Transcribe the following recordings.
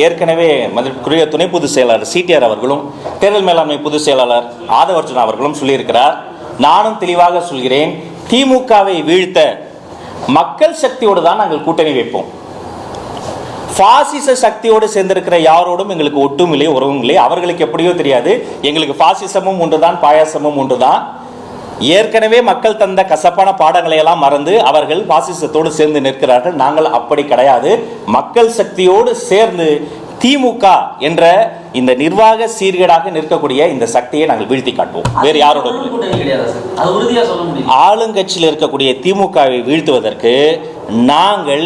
ஏற்கனவே மதிப்புக்குரிய துணை பொதுச் செயலாளர் சிடிஆர் அவர்களும் தேர்தல் மேலாண்மை பொதுச் செயலாளர் ஆதவர்ஜுனா அவர்களும் சொல்லியிருக்கிறார். நானும் தெளிவாக சொல்கிறேன், திமுகவை வீழ்த்த மக்கள் சக்தியோடு தான் நாங்கள் கூட்டணி வைப்போம். பாசிச சக்தியோடு சேர்ந்திருக்கிற யாரோடும் எங்களுக்கு ஒட்டும் இல்லை, உறவும் இல்லை. அவர்களுக்கு எப்படியோ தெரியாது, எங்களுக்கு பாசிசமும் ஒன்றுதான், பாயாசமும் ஒன்றுதான். ஏற்கனவே மக்கள் தந்த கசப்பான பாடங்களை எல்லாம் மறந்து அவர்கள் பாசிசத்தோடு சேர்ந்து நிற்கிறார்கள். நாங்கள் அப்படி கிடையாது. மக்கள் சக்தியோடு சேர்ந்து திமுக என்ற இந்த நிர்வாக சீர்கேடாக நிற்கக்கூடிய இந்த சக்தியை நாங்கள் வீழ்த்தி காட்டுவோம். வேறு யாரோட ஆளுங்கட்சியில் இருக்கக்கூடிய திமுகவை வீழ்த்துவதற்கு நாங்கள்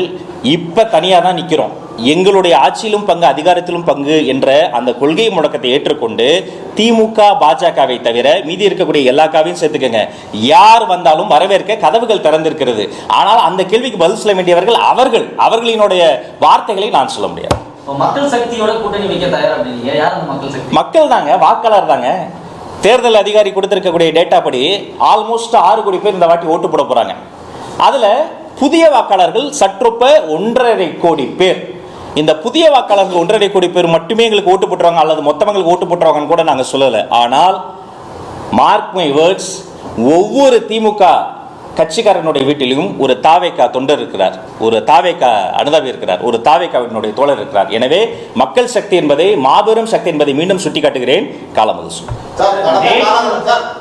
இப்ப தனியாக தான் நிற்கிறோம். எங்களுடைய ஆட்சியிலும் பங்கு, அதிகாரத்திலும் பங்கு என்ற அந்த கொள்கை முடக்கத்தை ஏற்றுக்கொண்டு திமுக பாஜகவை தவிர மீதி இருக்கக்கூடிய எல்லா காவையும் சேர்த்துக்கங்க, யார் வந்தாலும் வரவேற்க கதவுகள் திறந்திருக்கிறது. ஆனால் அந்த கேள்விக்கு பதில் சொல்ல வேண்டியவர்கள் அவர்களினுடைய வார்த்தைகளை நான் சொல்ல முடியாது. மக்கள் சக்தியோட கூட்டணி வைக்க தயார் அப்படிங்க. யார் அந்த மக்கள் சக்தி? மக்கள் தாங்க, வாக்காளர் தாங்க. தேர்தல் அதிகாரி கொடுத்திருக்கக்கூடிய டேட்டா படி ஆல்மோஸ்ட் 6 கோடி பேர் இந்த வாட்டி ஓட்டு போட போறாங்க. அதுல புதிய வாக்காளர்கள் சற்றொப்ப 1.5 கோடி பேர். இந்த புதிய வாக்காளர்கள் 1.5 கோடி பேர் மட்டுமே எங்களுக்கு ஓட்டு போட்டுருவாங்க அல்லது மொத்தமாக ஓட்டு போட்டுருவாங்கன்னு கூட நாங்கள் சொல்லலை. ஆனால் மார்க் மை வேர்ட்ஸ், ஒவ்வொரு திமுக கட்சிக்காரனுடைய வீட்டிலும் ஒரு தாவேகா தொண்டர் இருக்கிறார், ஒரு தாவேகா அனுதாபி இருக்கிறார், ஒரு தாவேகாவினுடைய தோழர் இருக்கிறார். எனவே மக்கள் சக்தி என்பதை, மாபெரும் சக்தி என்பதை மீண்டும் சுட்டிக்காட்டுகிறேன். காலமது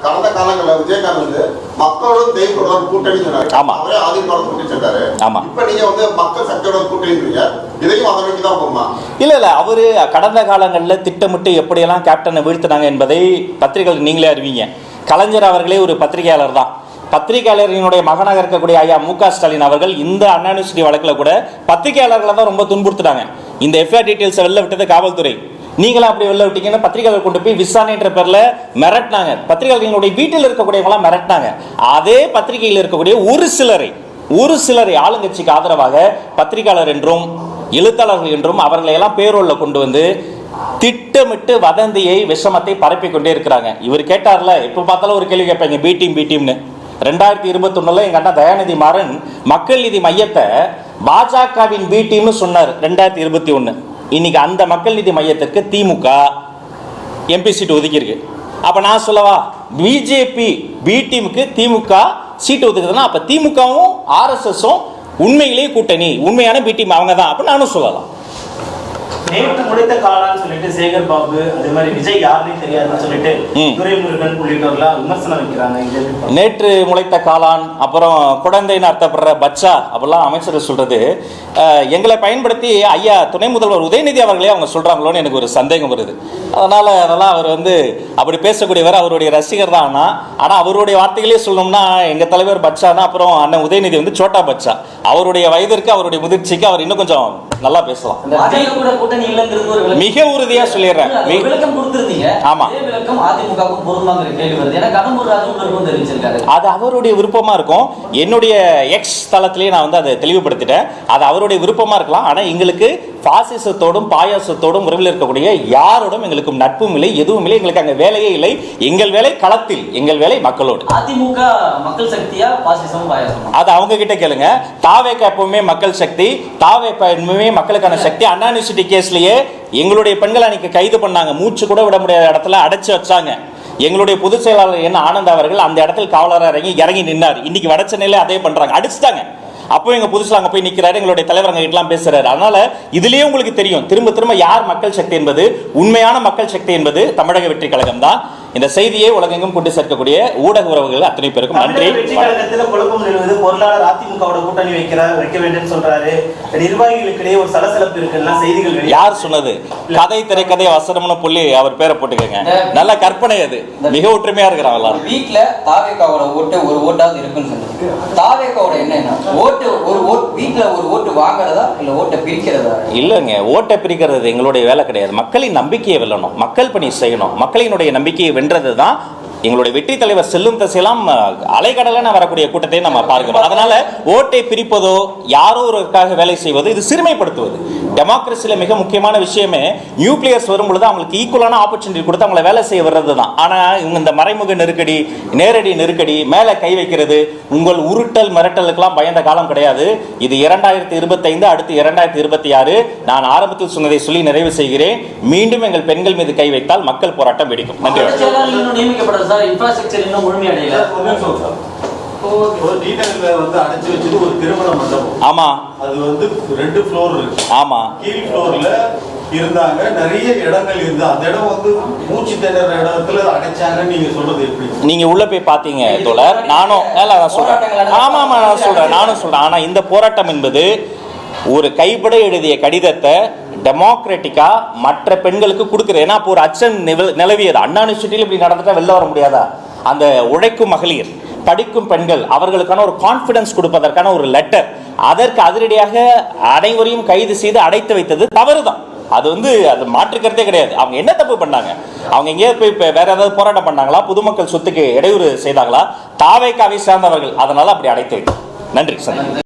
கடந்த காலங்களில் விஜயகாந்த் மக்களோட தேவையோட கூட்டணி சொன்னாரு. ஆமா, அவரே ஆதிமுக கூட்டணி சென்றாரு. ஆமா, இப்ப நீங்க வந்து மக்கள் சக்தியோட கூட்டணின்றீங்க, இதையும் அதை நோக்கி தான் போகுமா? இல்ல அவரு கடந்த காலங்களில் திட்டமிட்டு எப்படியெல்லாம் கேப்டனை வீழ்த்தினாங்க என்பதை பத்திரிகைகள் நீங்களே அறிவீங்க. கலைஞர் அவர்களே ஒரு பத்திரிகையாளர் தான். பத்திரிகையாளரினுடைய மகனாக இருக்கக்கூடிய ஐயா மு.க. ஸ்டாலின் அவர்கள் இந்த அண்ணா யூனிவர்சிட்டி வழக்கில் கூட பத்திரிகையாளர்களை தான் ரொம்ப துன்புறுத்துட்டாங்க. இந்த எஃப்ஐஆர் டீட்டெயில்ஸ் வெளில விட்டது காவல்துறை. நீங்களும் அப்படி வெளில விட்டீங்கன்னா பத்திரிகையாளர் கொண்டு போய் விசாரணைன்ற பேர்ல மிரட்டினாங்க. பத்திரிகையாளர்களுடைய வீட்டில் இருக்கக்கூடியவங்களாம் மிரட்டினாங்க. அதே பத்திரிகையில் இருக்கக்கூடிய ஒரு சிலரை ஆளுங்கட்சிக்கு ஆதரவாக பத்திரிகையாளர் என்றும் எழுத்தாளர்கள் என்றும் அவர்களை எல்லாம் பேரோல்ல கொண்டு வந்து திட்டமிட்டு வதந்தியை, விஷமத்தை பரப்பி கொண்டே இருக்கிறாங்க. இவர் கேட்டார்ல, எப்ப பார்த்தாலும் ஒரு கேள்வி கேட்பாங்க, பி டீம்னு. 2021 எங்க அண்ணா தயாநிதி மாறன் மக்கள் நீதி மையத்தை பாஜகவின் பி டீம்னு சொன்னார் 2021. இன்னைக்கு அந்த மக்கள் நீதி மையத்திற்கு திமுக எம்பி சீட் ஒதுக்கி இருக்கு. அப்ப நான் சொல்லவா, பிஜேபி பி டீமுக்கு திமுக சீட் ஒதுக்குதுன்னா அப்ப திமுகவும் ஆர்எஸ்எஸும் உண்மையிலேயே கூட்டணி, உண்மையான பி டீம் அவங்க தான் அப்ப நானும் சொல்லலாம். நேற்று முடித்த காலான்னு சொல்லிட்டு சேகர் பாபு, அதே மாதிரி விஜய் யாருன்னு தெரியாதுன்னு சொல்லிட்டு துரைமுருகன் உள்ளிட்டவர்களாம் விமர்சனம் வைக்கிறாங்க. நேற்று முளைத்த காளான், அப்புறம் குழந்தைன்னு அர்த்தப்படுற பச்சா அப்படிலாம் அமைச்சர் சொல்றது எங்களை பயன்படுத்தி ஐயா துணை முதல்வர் உதயநிதி அவர்களே அவங்க சொல்றாங்களோன்னு எனக்கு ஒரு சந்தேகம் வருது. அதெல்லாம் அவர் அப்படி பேசக்கூடியவர், அவருடைய ரசிகர் தான். ஆனா அவருடைய வார்த்தைகளே சொல்லணும்னா எங்க தலைவர் பச்சானா அப்புறம் அண்ணன் உதயநிதி சோட்டா பச்சா. அவருடைய வயதிற்கு, அவருடைய முதிர்ச்சிக்கு அவர் இன்னும் கொஞ்சம் நல்லா பேசலாம். மிக உறுதியா சொல்லிடுறேன். ஆமா, அது அவருடைய விருப்பமா இருக்கும். என்னுடைய எக்ஸ் தளத்திலேயே நான் அதை தெளிவுபடுத்திட்டேன். அது அவருடைய விருப்பமா இருக்கலாம். ஆனா எங்களுக்கு பாசிசத்தோடும் பாயாசத்தோடும் உறவில் இருக்கக்கூடிய யாரோடும் எங்களுக்கு நட்பும் இல்லை, எதுவும் இல்லை. எங்களுக்கு அங்க வேலையே இல்லை. எங்கள் வேலை களத்தில், எங்கள் வேலை மக்களோடு. அதிமுக மக்கள் சக்தியா பாசிசம் பாயாசம்? அது அவங்க கிட்ட கேளுங்க. தாவேகா எப்பவுமே மக்கள் சக்தி, தாவேகா எப்பவுமே மக்களுக்கான சக்தி. அண்ணா யூனிவர்சிட்டி கேஸ்லயே எங்களுடைய பெண்களை அன்னைக்கு கைது பண்ணாங்க, மூச்சு கூட விட முடியாத இடத்துல அடைச்சு வச்சாங்க. எங்களுடைய பொதுச் செயலாளர் என்ன ஆனந்த் அவர்கள் அந்த இடத்துல காவலராக இறங்கி நின்னார். இன்னைக்கு வட சென்னையில அதே பண்றாங்க, அடிச்சுட்டாங்க. அப்போ எங்க புதுசுல அங்க போய் நிக்கிறாரு, எங்களுடைய தலைவர் அங்க கிட்டலாம் பேசுறாரு. அதனால இதுலயே உங்களுக்கு தெரியும் திரும்ப யார் மக்கள் சக்தி என்பது. உண்மையான மக்கள் சக்தி என்பது தமிழக வெற்றி கழகம் தான். இந்த செய்தியை உலகெங்கும் கொண்டு சேர்க்கக்கூடிய ஊடக உறவுகள் அத்தனை பேருக்கும் நன்றி. குழப்பம் நிலவுது. பொருளாளர் அதிமுகவோட கூட்டணி வைக்க வேண்டும் சொல்றாரு. நிர்வாகிகளுக்கிடையே ஒரு சலசலப்பு இருக்குன்னா செய்திகள். யார் சொன்னது? கதை திரைக்கதை வசனம்னு புள்ளி அவர் பேரை போட்டுக்கங்க. நல்ல கற்பனை, அது மிக ஒற்றுமையா இருக்கிறாங்க எல்லாரும். வீட்டுல தாவேகாவோட ஓட்டு ஒரு ஓட்டாவது இருக்குன்னு சொன்னது. தாவேகாவோட என்ன ஓட்டு, ஒரு வீட்டுல ஒரு ஓட்டு வாங்குறதா இல்ல ஓட்டை பிரிக்கிறதா? இல்லைங்க, ஓட்டை பிரிக்கிறது எங்களுடைய வேலை கிடையாது. மக்களின் நம்பிக்கையை வெல்லணும், மக்கள் பணி செய்யணும். மக்களினுடைய நம்பிக்கையை வென்றது தான் எங்களுடைய வெற்றி தலைவர் செல்லும் திசையெல்லாம் அலைக்கடலான வரக்கூடிய கூட்டத்தை நம்ம பார்க்கிறோம். அதனால ஓட்டை பிரிப்பதோ யாரோ ஒருவருக்காக வேலை செய்வது இது சிறுமைப்படுத்துவது. டெமோக்ரஸியில் மிக முக்கியமான விஷயமே நியூக்ளியர்ஸ் வரும்பொழுது அவங்களுக்கு ஈக்குவலான ஆப்பர்ச்சுனிட்டி கொடுத்து அவங்களை வேலை செய்ய வர்றது தான். ஆனால் இவங்க இந்த மறைமுக நெருக்கடி, நேரடி நெருக்கடி, மேலே கை வைக்கிறது, உங்கள் உருட்டல் மிரட்டலுக்கெல்லாம் பயந்த காலம் கிடையாது. இது 2025, அடுத்து 2026. நான் ஆரம்பத்தில் சொன்னதை சொல்லி நிறைவு செய்கிறேன். மீண்டும் எங்கள் பெண்கள் மீது கை வைத்தால் மக்கள் போராட்டம் வெடிக்கும். நன்றி. இன்னும் நியமிக்கப்படாது சார், இன்ஃப்ராஸ்ட்ரக்சர் இன்னும் முழுமையடையல. ஒரு டீடைல்ல வந்து அடைச்சு வச்சது ஒரு திருமண மண்டபம். ஆமா, அது வந்து 2 ஃப்ளோர் இருக்கு. ஆமா, கீழ் ஃப்ளோர்ல இருந்தாங்க, நிறைய இடங்கள் இருந்து அந்த இடம் வந்து மூச்சு திணற இடத்துல அடைச்சாங்க. நீங்க சொல்றது எப்படி? நீங்க உள்ள போய் பாத்தீங்க தோழர். நானும் சொல்றேன். ஆமா ஆமா நான் சொல்றேன், நானும் சொல்றேன். ஆனா இந்த போராட்டம் என்பது ஒரு கைப்பட எழுதிய கடிதத்தை டெமோக்ராட்டிக்கா மற்ற பெண்களுக்கு கொடுக்குறது. ஏன்னா இப்போ ஒரு அச்சம் நிலவியது. அண்ணா யூனிவர்சிட்டியில் இப்படி நடந்துட்டா வெளில வர முடியாதா? அந்த உழைக்கும் மகளிர், படிக்கும் பெண்கள், அவர்களுக்கான ஒரு கான்பிடன்ஸ் கொடுப்பதற்கான ஒரு லெட்டர். அதற்கு அதிரடியாக அனைவரையும் கைது செய்து அடைத்து வைத்தது தவறுதான். அது அது மாற்றுக்கிறதே கிடையாது. அவங்க என்ன தப்பு பண்ணாங்க? அவங்க எங்கேயாவது போய் வேற ஏதாவது போராட்டம் பண்ணாங்களா? பொதுமக்கள் சொத்துக்கு இடையூறு செய்தாங்களா? தாவேக்காவை சார்ந்தவர்கள், அதனால அப்படி அடைத்து வைத்தோம். நன்றி சார்.